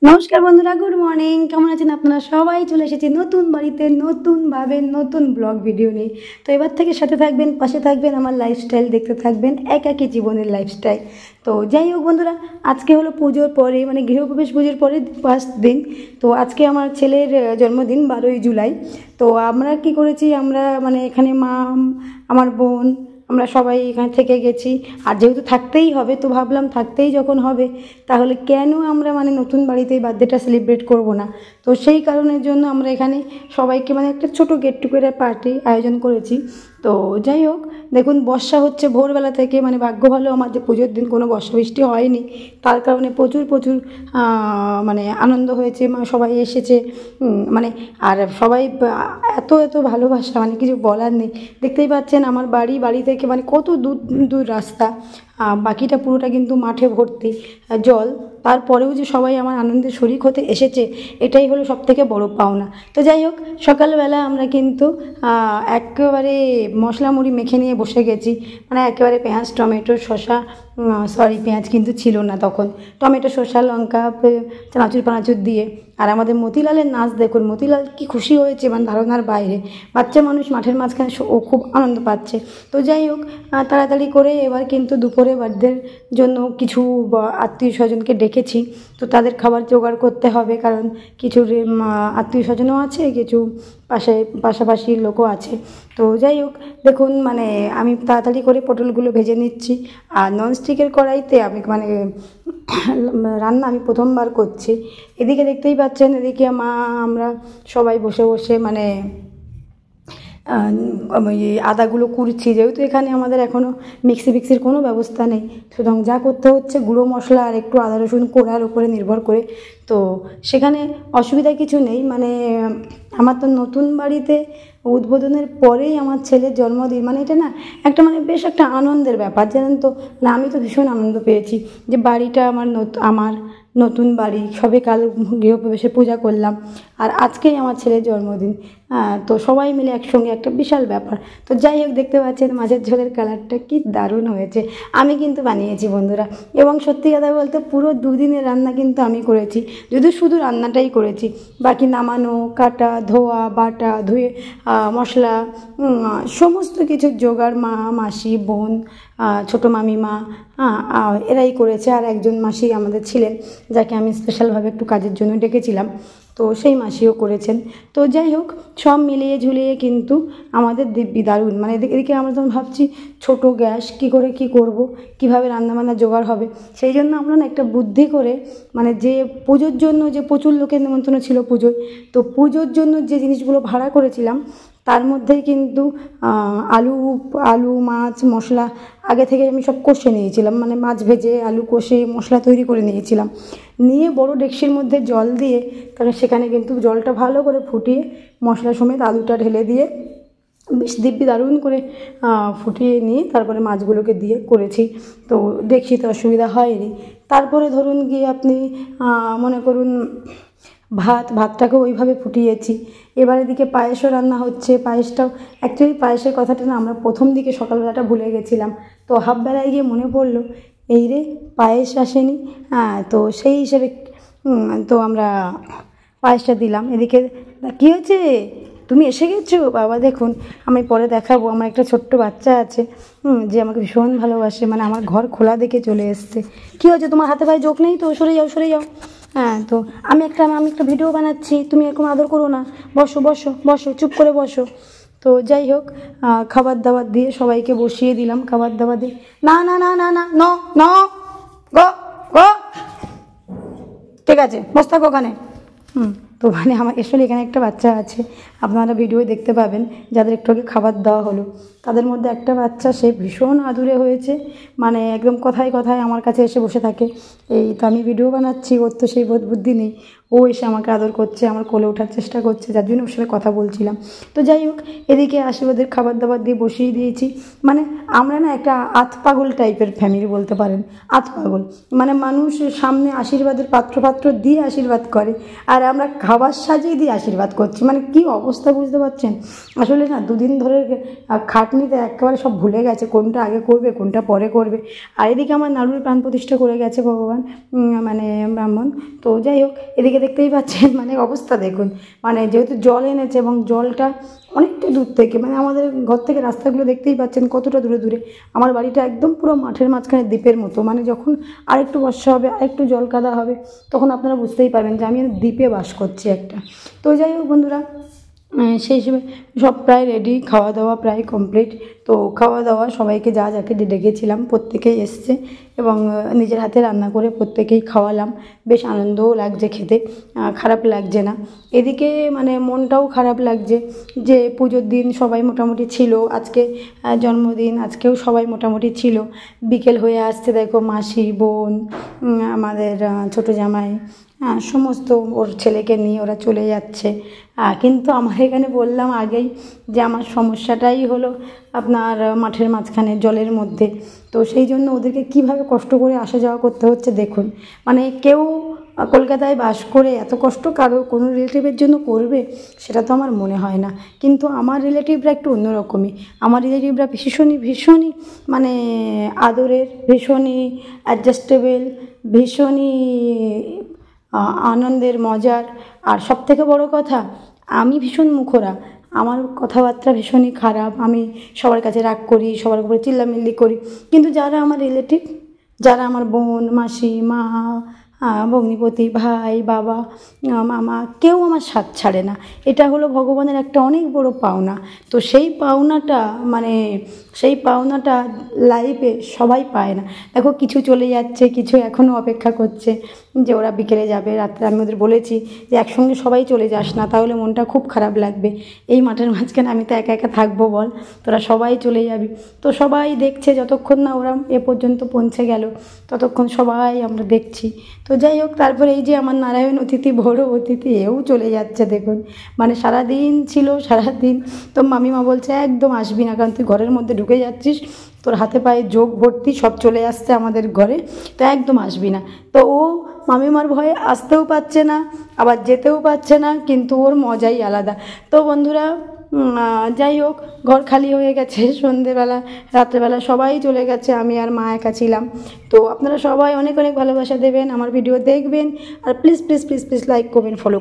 নমস্কার বন্ধুরা, good morning. কেমন আছেন আপনারা? সবাই চলে এসেছি নতুন বাড়িতে নতুনভাবে নতুন ব্লগ ভিডিও নিয়ে। তো এবার থেকে সাথে থাকবেন, পাশে থাকবেন, আমার লাইফস্টাইল দেখতে থাকবেন, একাকী জীবনের লাইফস্টাইল। তো যাই হোক বন্ধুরা, আজকে হলো পুজোর পরে, মানে গৃহপ্রবেশ পুজোর পরে ফার্স্ট দিন। তো আজকে আমার ছেলের জন্মদিন, 12ই জুলাই। তো আমরা কি করেছি, আমরা মানে এখানে মা, আমার বোন, আমরা সবাই এখানে থেকে গেছি। আর যেহেতু থাকতেই হবে, তো ভাবলাম থাকতেই যখন হবে তাহলে কেন আমরা মানে নতুন বাড়িতে বার্থডেটা সেলিব্রেট করব না। তো সেই কারণের জন্য আমরা এখানে সবাইকে মানে একটা ছোটো গেট টুগেদার পার্টি আয়োজন করেছি। তো যাই হোক, দেখুন বর্ষা হচ্ছে ভোরবেলা থেকে, মানে ভাগ্য ভালো আমার যে পুজোর দিন কোনো বর্ষা বৃষ্টি হয়নি, তার কারণে প্রচুর মানে আনন্দ হয়েছে। সবাই এসেছে, মানে আর সবাই এত ভালোবাসা, মানে কিছু বলার নেই। দেখতেই পাচ্ছেন আমার বাড়ি থেকে মানে কত দূর রাস্তা, বাকিটা পুরোটা কিন্তু মাঠে ভর্তি জল। তারপরেও যে সবাই আমার আনন্দের শরিক হতে এসেছে, এটাই হলো সবথেকে বড় পাওনা। তো যাই হোক, সকালবেলা আমরা কিন্তু একেবারে মশলা মুড়ি মেখে নিয়ে বসে গেছি, মানে একেবারে পেঁয়াজ, টমেটো, শসা, সরি পেঁয়াজ কিন্তু ছিল না তখন, টমেটো, শসা, লঙ্কা, চানাচুর পানাচুর দিয়ে। আর আমাদের মতিলালের নাচ দেখুন, মতিলাল কি খুশি হয়েছে, মানে ধারণার বাইরে। বাচ্চা মানুষ মাঠের মাঝখানে, ও খুব আনন্দ পাচ্ছে। তো যাই হোক, তাড়াতাড়ি করে এবার কিন্তু দুপুরে বার্থডের জন্য কিছু আত্মীয় স্বজনকে ডেকেছি। তো তাদের খাবার জোগাড় করতে হবে, কারণ কিছু আত্মীয় স্বজনও আছে, কিছু পাশাপাশি লোকও আছে। তো যাই হোক, দেখুন মানে আমি তাড়াতাড়ি করে পটলগুলো ভেজে নিচ্ছি। আর ননস্টিকের কড়াইতে আমি মানে রান্না আমি প্রথমবার করছি। এদিকে দেখতেই পাচ্ছেন, এদিকে মা, আমরা সবাই বসে মানে আদাগুলো কুড়ছি। যেহেতু এখানে আমাদের এখনও মিক্সির কোনো ব্যবস্থা নেই, সুতরাং যা করতে হচ্ছে গুঁড়ো মশলা আর একটু আদা রসুন কোড়ার উপরে নির্ভর করে। তো সেখানে অসুবিধা কিছু নেই, মানে আমার তো নতুন বাড়িতে উদ্বোধনের পরেই আমার ছেলের জন্মদিন, মানে এটা না একটা মানে বেশ একটা আনন্দের ব্যাপার, জানেন তো। মানে আমি তো ভীষণ আনন্দ পেয়েছি যে বাড়িটা আমার নতুন বাড়ি, সবে কাল গৃহপ্রবেশে পূজা করলাম, আর আজকেই আমার ছেলের জন্মদিন। তো সবাই মিলে একসঙ্গে একটা বিশাল ব্যাপার। তো যাই হোক, দেখতে পাচ্ছেন মাছের ঝোলের কালারটা কি দারুণ হয়েছে। আমি কিন্তু বানিয়েছি বন্ধুরা, এবং সত্যি কথা বলতে পুরো দুদিনের রান্না কিন্তু আমি করেছি, যদিও শুধু রান্নাটাই করেছি, বাকি নামানো, কাটা, ধোয়া, বাটা, ধুয়ে মশলা, সমস্ত কিছু জোগাড় মা, মাসি, বোন, ছোটো মামিমা, এরাই করেছে। আর একজন মাসি আমাদের ছিলেন, যাকে আমি স্পেশালভাবে একটু কাজের জন্য ডেকেছিলাম, তো সেই মাসিও করেছেন। তো যাই হোক, সব মিলিয়ে ঝুলিয়ে কিন্তু আমাদের দিব্যি দারুণ। মানে এদিকে আমরা তখন ভাবছি ছোটো গ্যাস কী করে কী করব, কীভাবে রান্নাবান্না জোগাড় হবে। সেই জন্য আমরা না একটা বুদ্ধি করে, মানে যে পুজোর জন্য যে প্রচুর লোকের নিমন্ত্রণ ছিল পুজোয়, তো পুজোর জন্য যে জিনিসগুলো ভাড়া করেছিলাম তার মধ্যেই কিন্তু আলু, মাছ, মশলা আগে থেকে আমি সব কষে নিয়েছিলাম, মানে মাছ ভেজে আলু কষে মশলা তৈরি করে নিয়েছিলাম। নিয়ে বড় ডেকচির মধ্যে জল দিয়ে, কারণ সেখানে কিন্তু জলটা ভালো করে ফুটিয়ে মশলা সমেত আলুটা ঢেলে দিয়ে বেশ দিব্যি দারুণ করে ফুটিয়ে নিয়ে তারপরে মাছগুলোকে দিয়ে করেছি। তো দেখছি তো অসুবিধা হয়নি। তারপরে ধরুন গিয়ে আপনি মনে করুন ভাতটাকেও ওইভাবে ফুটিয়েছি। এবার এদিকে পায়েসও রান্না হচ্ছে। পায়েসটাও অ্যাকচুয়ালি পায়েসের কথাটা না আমরা প্রথম দিকে সকালবেলাটা ভুলে গেছিলাম, তো হাফবেলায় গিয়ে মনে পড়লো এই রে পায়েস আসেনি। তো সেই হিসেবে তো আমরা পায়েসটা দিলাম। এদিকে কী হয়েছে, তুমি এসে গেছো? বাবা দেখুন, আমি পরে দেখাবো, আমার একটা ছোট্ট বাচ্চা আছে যে আমাকে ভীষণ ভালোবাসে, মানে আমার ঘর খোলা দেখে চলে এসছে। কী হয়েছে, তোমার হাতে পায়ে জোক নেই তো? সরে যাও। তো আমি একটা ভিডিও বানাচ্ছি, তুমি এরকম আদর করো না, বসো, চুপ করে বসো। তো যাই হোক, খাবার দাবার দিয়ে সবাইকে বসিয়ে দিলাম। খাবার দাবার দিয়ে না, গো, ঠিক আছে, বস থাকো ওখানে। তো মানে আমার আসলে এখানে একটা বাচ্চা আছে, আপনারা ভিডিও দেখতে পাবেন, যাদের একটু আগে খাবার দেওয়া হলো, তাদের মধ্যে একটা বাচ্চা, সে ভীষণ আদুরে হয়েছে, মানে একদম কথায় আমার কাছে এসে বসে থাকে। এই তো আমি ভিডিও বানাচ্ছি, ওর তো সেই বোধ বুদ্ধি নেই, ও ও এসে আমাকে আদর করছে, আমার কোলে ওঠার চেষ্টা করছে, যার জন্য ওর সাথে কথা বলছিলাম। তো যাই হোক, এদিকে আশীর্বাদের খাবার দাবার দিয়ে বসিয়ে দিয়েছি। মানে আমরা না একটা আতপাগল টাইপের ফ্যামিলি বলতে পারেন, আতপাগল। মানে মানুষ সামনে আশীর্বাদের পাত্র দিয়ে আশীর্বাদ করে, আর আমরা খাবার সাজিয়ে দিয়ে আশীর্বাদ করছি। মানে কি অবস্থা বুঝতে পারছেন? আসলে না 2 দিন ধরে খাটনিতে একেবারে সব ভুলে গেছে কোনটা আগে করবে কোনটা পরে করবে। আর এদিকে আমার নাড়ুর প্রাণ প্রতিষ্ঠা করে গেছে ভগবান, মানে ব্রাহ্মণ। তো যাই হোক, এদিকে দেখতেই পাচ্ছেন মানে অবস্থা দেখুন। মানে যেহেতু জল এনেছে এবং জলটা অনেকটা দূর থেকে, মানে আমাদের ঘর থেকে রাস্তাগুলো দেখতেই পাচ্ছেন কতটা দূরে দূরে। আমার বাড়িটা একদম পুরো মাঠের মাঝখানে দ্বীপের মতো। মানে যখন আরেকটু বর্ষা হবে, আরেকটু জল কাদা হবে, তখন আপনারা বুঝতেই পারবেন যে আমি দ্বীপে বাস করছি একটা। তো যাই হোক বন্ধুরা, সেই হিসেবে সব প্রায় রেডি, খাওয়া দাওয়া প্রায় কমপ্লিট। তো খাওয়া দাওয়া সবাইকে যাকে ডেকেছিলাম প্রত্যেকেই এসছে এবং নিজের হাতে রান্না করে প্রত্যেকেই খাওয়ালাম। বেশ আনন্দও লাগছে খেতে, খারাপ লাগছে না। এদিকে মানে মনটাও খারাপ লাগছে যে পুজোর দিন সবাই মোটামুটি ছিল, আজকে জন্মদিন, আজকেও সবাই মোটামুটি ছিল। বিকেল হয়ে আসছে, দেখো মাসি, বোন, আমাদের ছোটো জামাই, সমস্ত ওর ছেলেকে নিয়ে ওরা চলে যাচ্ছে। কিন্তু আমার এখানে বললাম আগেই যে আমার সমস্যাটাই হলো আপনার মাঠের মাঝখানে জলের মধ্যে। তো সেই জন্য ওদেরকে কীভাবে কষ্ট করে আসা যাওয়া করতে হচ্ছে দেখুন। মানে কেউ কলকাতায় বাস করে এত কষ্ট কোনো রিলেটিভের জন্য করবে সেটা তো আমার মনে হয় না। কিন্তু আমার রিলেটিভরা একটু অন্যরকমই। আমার রিলেটিভরা ভীষণই মানে আদরের, ভীষণই অ্যাডজাস্টেবল, ভীষণই আনন্দের, মজার। আর সবথেকে বড় কথা, আমি ভীষণ মুখরা, আমার কথাবার্তা ভীষণই খারাপ, আমি সবার কাছে রাগ করি, সবার উপরে চিল্লামিল্লি করি। কিন্তু যারা আমার রিলেটিভ, যারা আমার বোন, মাসি, মা, ভগ্নিপতি, ভাই, বাবা, মামা, কেউ আমার সাথ ছাড়ে না। এটা হলো ভগবানের একটা অনেক বড় পাওনা। তো সেই পাওনাটা লাইফে সবাই পায় না। দেখো কিছু চলে যাচ্ছে, কিছু এখনও অপেক্ষা করছে যে ওরা বিকেলে যাবে, রাত্রে আমি ওদের বলেছি যে একসঙ্গে সবাই চলে যাস না, তাহলে মনটা খুব খারাপ লাগবে। এই মাঠের মাঝখানে আমি তো একা একা থাকবো বল, তোরা সবাই চলে যাবি। তো সবাই দেখছে, যতক্ষণ না ওরা এ পর্যন্ত পৌঁছে গেল ততক্ষণ সবাই আমরা দেখছি। তো যাই হোক, তারপরে এই যে আমার নারায়ণ অতিথি, বড় অতিথি, এও চলে যাচ্ছে দেখুন। মানে সারাদিন ছিল, সারাদিন। তো মামিমা বলছে একদম আসবি না, কারণ তুই ঘরের মধ্যে ঢুকে যাচ্ছিস, তোর হাতে পায়ে যোগ ভর্তি, সব চলে আসছে আমাদের ঘরে, তো একদম আসবি না। তো ও মামিমার ভয়ে আসতেও পারছে না, আবার যেতেও পারছে না, কিন্তু ওর মজাই আলাদা। তো বন্ধুরা, যাই হোক, ঘর খালি হয়ে গেছে সন্ধেবেলা, রাত্রেবেলা সবাই চলে গেছে, আমি আর মা একা ছিলাম। তো আপনারা সবাই অনেক অনেক ভালোবাসা দেবেন, আমার ভিডিও দেখবেন, আর please please please please like করবেন, ফলো